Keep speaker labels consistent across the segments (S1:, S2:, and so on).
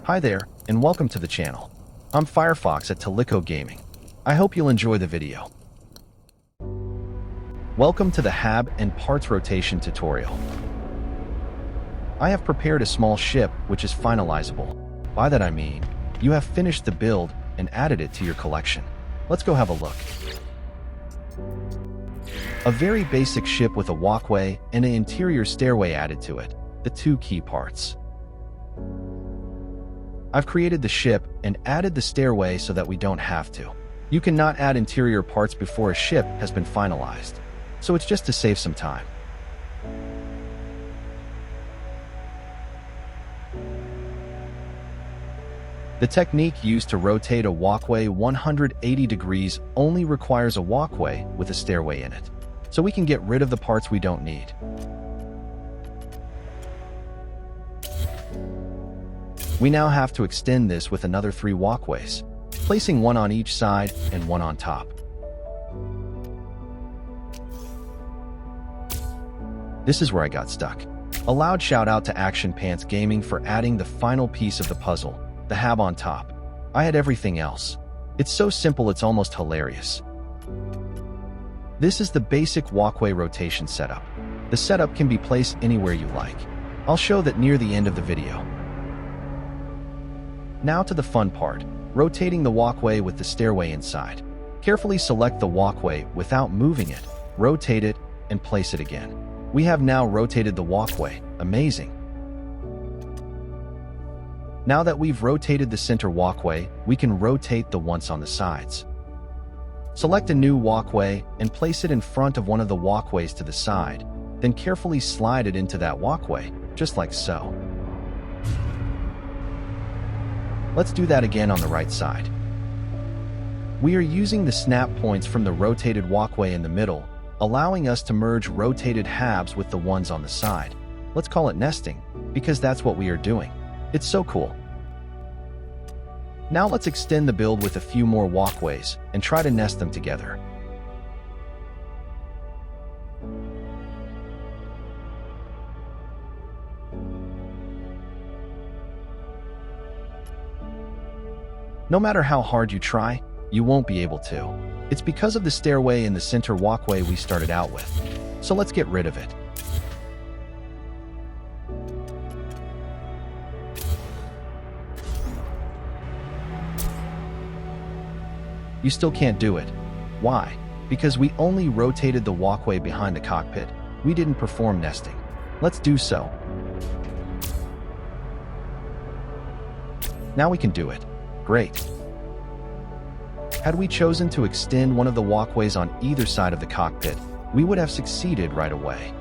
S1: Hi there, and welcome to the channel. I'm Firefox at Tulikko Gaming. I hope you'll enjoy the video. Welcome to the hab and parts rotation tutorial. I have prepared a small ship which is finalizable. By that I mean, you have finished the build and added it to your collection. Let's go have a look. A very basic ship with a walkway and an interior stairway added to it, the two key parts. I've created the ship and added the stairway so that we don't have to. You cannot add interior parts before a ship has been finalized, so it's just to save some time. The technique used to rotate a walkway 180 degrees only requires a walkway with a stairway in it, so we can get rid of the parts we don't need. We now have to extend this with another 3 walkways, placing one on each side and one on top. This is where I got stuck. A loud shout out to Action Pants Gaming for adding the final piece of the puzzle, the hab on top. I had everything else. It's so simple it's almost hilarious. This is the basic walkway rotation setup. The setup can be placed anywhere you like. I'll show that near the end of the video. Now to the fun part, rotating the walkway with the stairway inside. Carefully select the walkway without moving it, rotate it, and place it again. We have now rotated the walkway. Amazing. Now that we've rotated the center walkway, we can rotate the ones on the sides. Select a new walkway and place it in front of one of the walkways to the side, then carefully slide it into that walkway, just like so. Let's do that again on the right side. We are using the snap points from the rotated walkway in the middle, allowing us to merge rotated habs with the ones on the side. Let's call it nesting, because that's what we are doing. It's so cool. Now let's extend the build with a few more walkways and try to nest them together. No matter how hard you try, you won't be able to. It's because of the stairway in the center walkway we started out with. So let's get rid of it. You still can't do it. Why? Because we only rotated the walkway behind the cockpit. We didn't perform nesting. Let's do so. Now we can do it. Great. Had we chosen to extend one of the walkways on either side of the cockpit, we would have succeeded right away.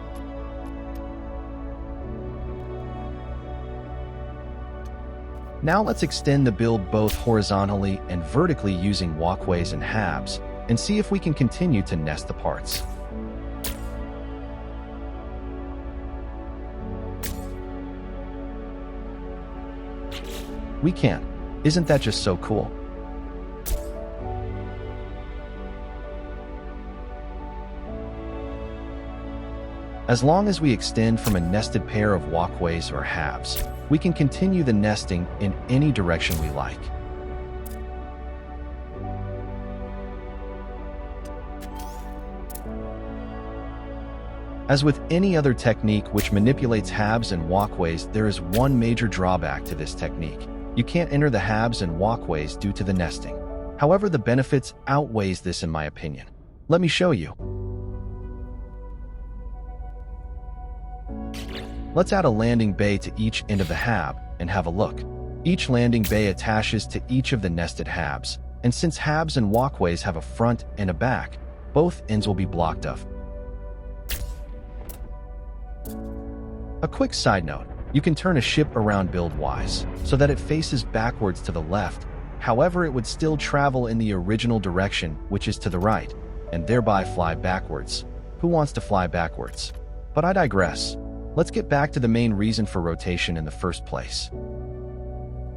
S1: Now let's extend the build both horizontally and vertically using walkways and habs, and see if we can continue to nest the parts. We can. Isn't that just so cool? As long as we extend from a nested pair of walkways or habs, we can continue the nesting in any direction we like. As with any other technique which manipulates habs and walkways, there is one major drawback to this technique. You can't enter the habs and walkways due to the nesting. However, the benefits outweighs this in my opinion. Let me show you. Let's add a landing bay to each end of the hab and have a look. Each landing bay attaches to each of the nested habs, and since habs and walkways have a front and a back, both ends will be blocked off. A quick side note, you can turn a ship around build-wise, so that it faces backwards to the left. However, it would still travel in the original direction, which is to the right, and thereby fly backwards. Who wants to fly backwards? But I digress. Let's get back to the main reason for rotation in the first place.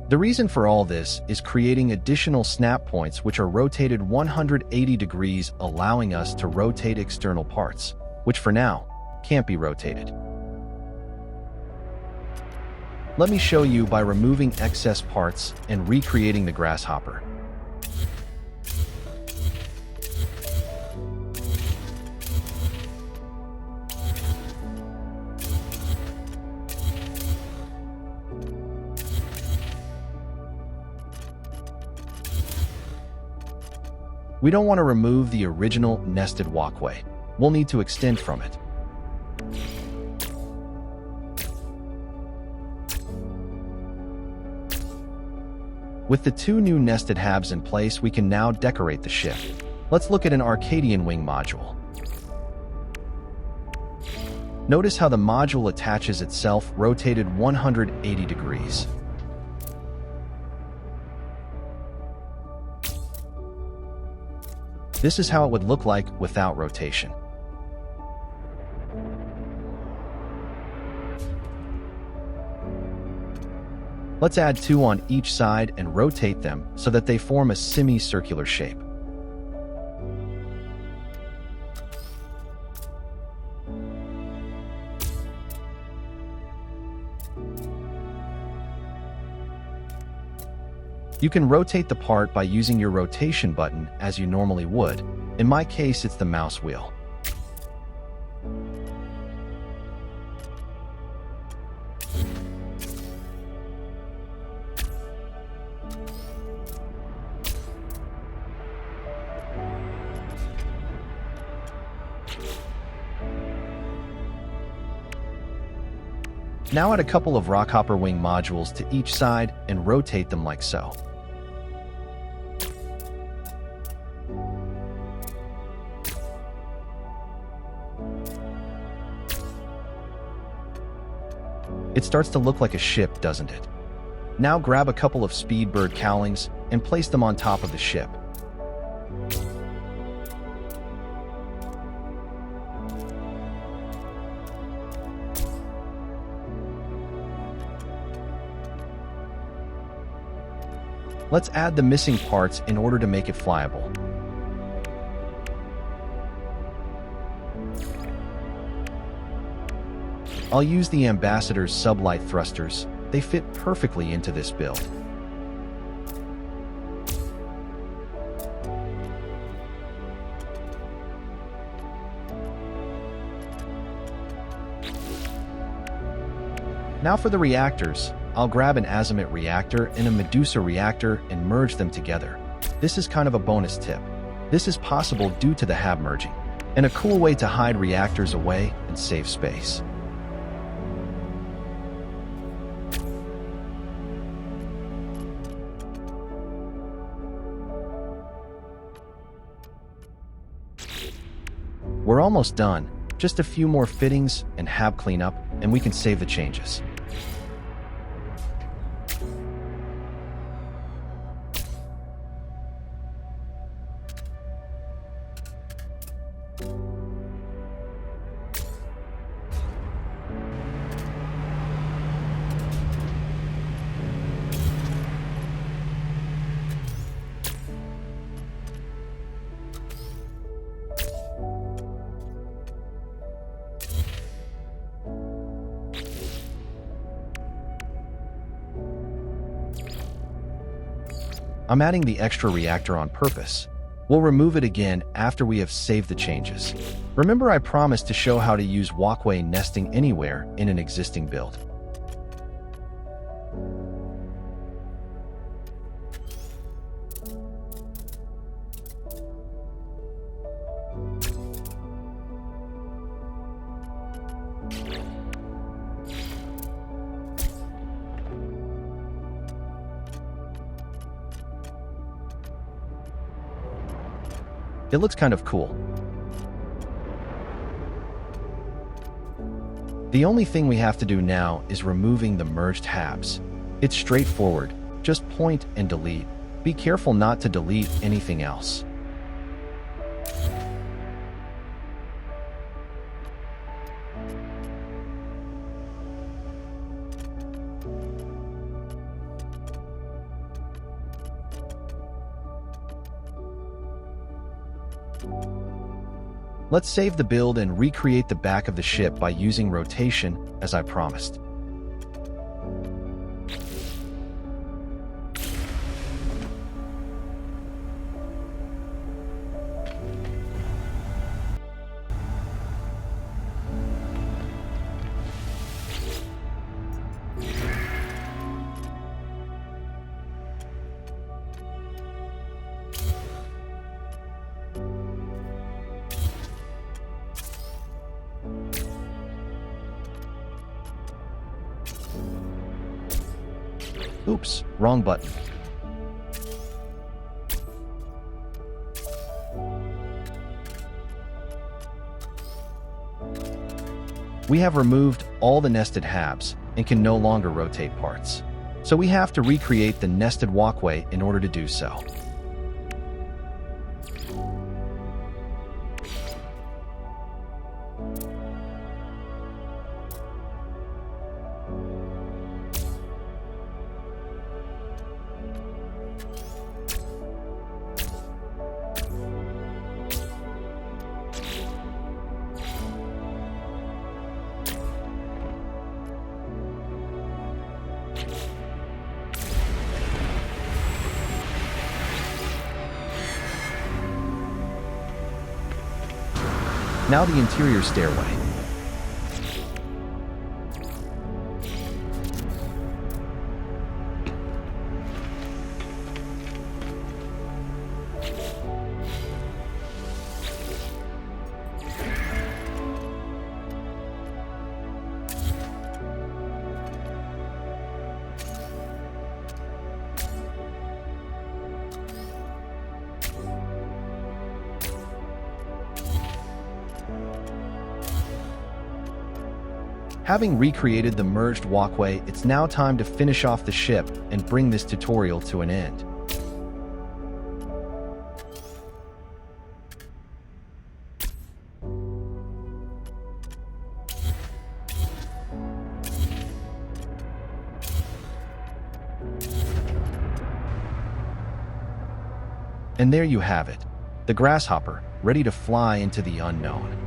S1: The reason for all this is creating additional snap points which are rotated 180 degrees, allowing us to rotate external parts, which for now can't be rotated. Let me show you by removing excess parts and recreating the Grasshopper. We don't want to remove the original nested walkway. We'll need to extend from it. With the two new nested halves in place, we can now decorate the ship. Let's look at an Arcadian wing module. Notice how the module attaches itself, rotated 180 degrees. This is how it would look like without rotation. Let's add two on each side and rotate them so that they form a semicircular shape. You can rotate the part by using your rotation button as you normally would. In my case, it's the mouse wheel. Now add a couple of Grasshopper wing modules to each side and rotate them like so. It starts to look like a ship, doesn't it? Now grab a couple of Speedbird cowlings and place them on top of the ship. Let's add the missing parts in order to make it flyable. I'll use the Ambassador's sublight thrusters. They fit perfectly into this build. Now for the reactors, I'll grab an Azimuth reactor and a Medusa reactor and merge them together. This is kind of a bonus tip. This is possible due to the hab merging, and a cool way to hide reactors away and save space. We're almost done. Just a few more fittings and hab cleanup, and we can save the changes. I'm adding the extra reactor on purpose. We'll remove it again after we have saved the changes. Remember, I promised to show how to use walkway nesting anywhere in an existing build. It looks kind of cool. The only thing we have to do now is removing the merged halves. It's straightforward. Just point and delete. Be careful not to delete anything else. Let's save the build and recreate the back of the ship by using rotation, as I promised. Oops, wrong button. We have removed all the nested halves and can no longer rotate parts. So we have to recreate the nested walkway in order to do so. Now the interior stairway. Having recreated the merged walkway, it's now time to finish off the ship and bring this tutorial to an end. And there you have it, the Grasshopper, ready to fly into the unknown.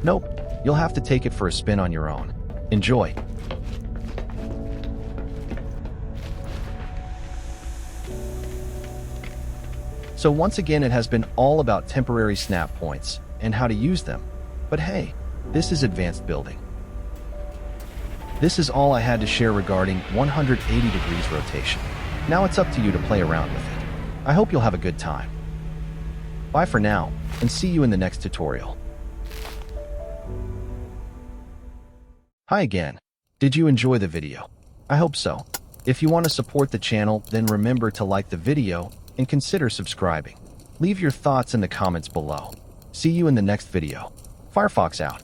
S1: Nope, you'll have to take it for a spin on your own. Enjoy! So once again, it has been all about temporary snap points and how to use them. But hey, this is advanced building. This is all I had to share regarding 180 degrees rotation. Now it's up to you to play around with it. I hope you'll have a good time. Bye for now, and see you in the next tutorial. Hi again. Did you enjoy the video? I hope so. If you want to support the channel, then remember to like the video and consider subscribing. Leave your thoughts in the comments below. See you in the next video. Firefox out.